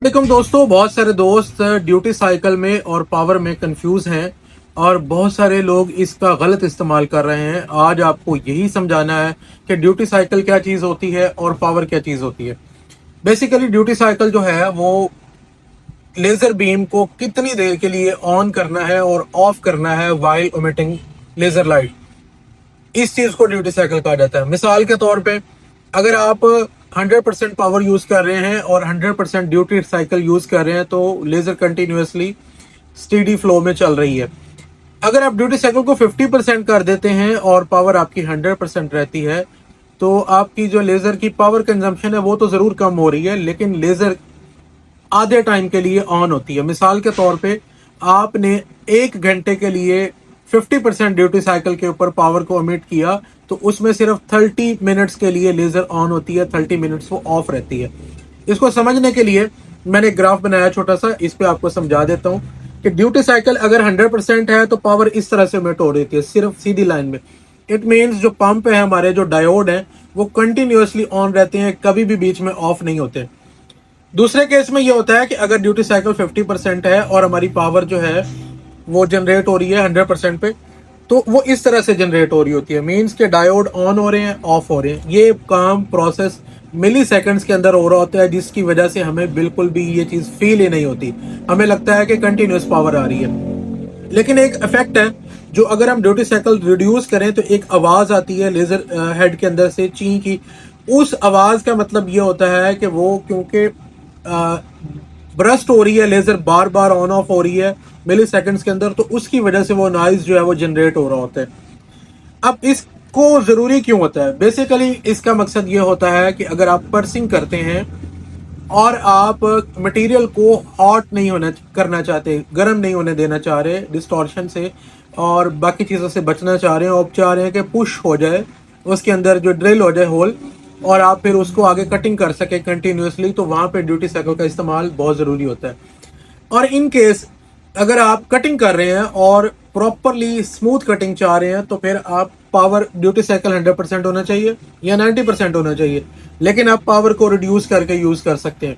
वालेकुम दोस्तों, बहुत सारे दोस्त ड्यूटी साइकिल में और पावर में कंफ्यूज हैं और बहुत सारे लोग इसका गलत इस्तेमाल कर रहे हैं। आज आपको यही समझाना है कि ड्यूटी साइकिल क्या चीज़ होती है और पावर क्या चीज़ होती है। बेसिकली ड्यूटी साइकिल जो है वो लेज़र बीम को कितनी देर के लिए ऑन करना है और ऑफ करना है वाइल इमिटिंग लेज़र लाइट, इस चीज को ड्यूटी साइकिल कहा जाता है। मिसाल के तौर पे अगर आप 100% पावर यूज कर रहे हैं और 100% ड्यूटी साइकिल यूज कर रहे हैं तो लेजर कंटिन्यूसली स्टेडी फ्लो में चल रही है। अगर आप ड्यूटी साइकिल को 50% कर देते हैं और पावर आपकी 100% रहती है तो आपकी जो लेजर की पावर कंजम्पशन है वो तो जरूर कम हो रही है, लेकिन लेजर आधे टाइम के लिए ऑन होती है। मिसाल के तौर पे आपने 1 घंटे के लिए 50% ड्यूटी साइकिल के ऊपर पावर को एमिट किया तो उसमें सिर्फ 30 मिनट्स के लिए लेजर ऑन होती है, 30 मिनट्स वो ऑफ रहती है। इसको समझने के लिए मैंने एक ग्राफ बनाया छोटा सा, इस पे आपको समझा देता हूँ कि ड्यूटी साइकिल अगर 100% है तो पावर इस तरह से एमिट हो रही है, सिर्फ सीधी लाइन में। इट मीन्स जो पंप है हमारे, जो डायोड है, वो कंटिन्यूसली ऑन रहते हैं, कभी भी बीच में ऑफ नहीं होते। दूसरे केस में ये होता है कि अगर ड्यूटी साइकिल 50% है और हमारी पावर जो है वो जनरेट हो रही है 100% पे, तो वो इस तरह से जनरेट हो रही होती है। मीन्स के डायोड ऑन हो रहे हैं, ऑफ हो रहे हैं। ये काम प्रोसेस मिली सेकेंड्स के अंदर हो रहा होता है, जिसकी वजह से हमें बिल्कुल भी ये चीज़ फील ही नहीं होती। हमें लगता है कि कंटिन्यूस पावर आ रही है, लेकिन एक इफेक्ट है जो अगर हम ड्यूटी साइकिल रिड्यूस करें तो एक आवाज आती है लेजर हेड के अंदर से, ची की। उस आवाज का मतलब ये होता है कि वो क्योंकि ब्रस्ट हो रही है, लेजर बार बार ऑन ऑफ हो रही है मिली सेकेंड्स के अंदर, तो उसकी वजह से वो नॉइज जो है वो जनरेट हो रहा होता है। अब इसको जरूरी क्यों होता है? बेसिकली इसका मकसद ये होता है कि अगर आप पर्सिंग करते हैं और आप मटेरियल को हॉट नहीं होना करना चाहते, गर्म नहीं होने देना चाह रहे डिस्टॉर्शन से और बाकी चीज़ों से बचना चाह रहे हैं, और चाह रहे हैं कि पुश हो जाए उसके अंदर, जो ड्रिल हो जाए होल, और आप फिर उसको आगे कटिंग कर सके कंटिन्यूसली, तो वहाँ पे ड्यूटी साइकिल का इस्तेमाल बहुत ज़रूरी होता है। और इन केस अगर आप कटिंग कर रहे हैं और प्रॉपरली स्मूथ कटिंग चाह रहे हैं तो फिर आप पावर ड्यूटी साइकिल 100% होना चाहिए या 90% होना चाहिए, लेकिन आप पावर को रिड्यूस करके यूज कर सकते हैं।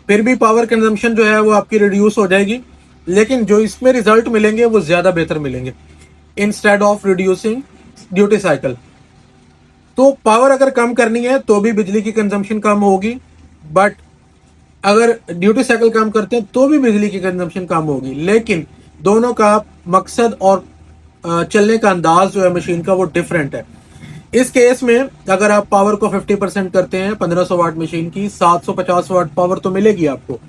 फिर भी पावर कंजम्पशन जो है वो आपकी रिड्यूस हो जाएगी, लेकिन जो इसमें रिजल्ट मिलेंगे वो ज्यादा बेहतर मिलेंगे instead of reducing duty cycle. तो पावर अगर कम करनी है तो भी बिजली की कंजम्पशन कम होगी, बट अगर ड्यूटी साइकिल काम करते हैं तो भी बिजली की कंजम्पशन कम होगी। लेकिन दोनों का मकसद और चलने का अंदाज जो है मशीन का वो डिफरेंट है। इस केस में अगर आप पावर को 50% करते हैं 1500 वाट मशीन की, 750 वाट पावर तो मिलेगी आपको,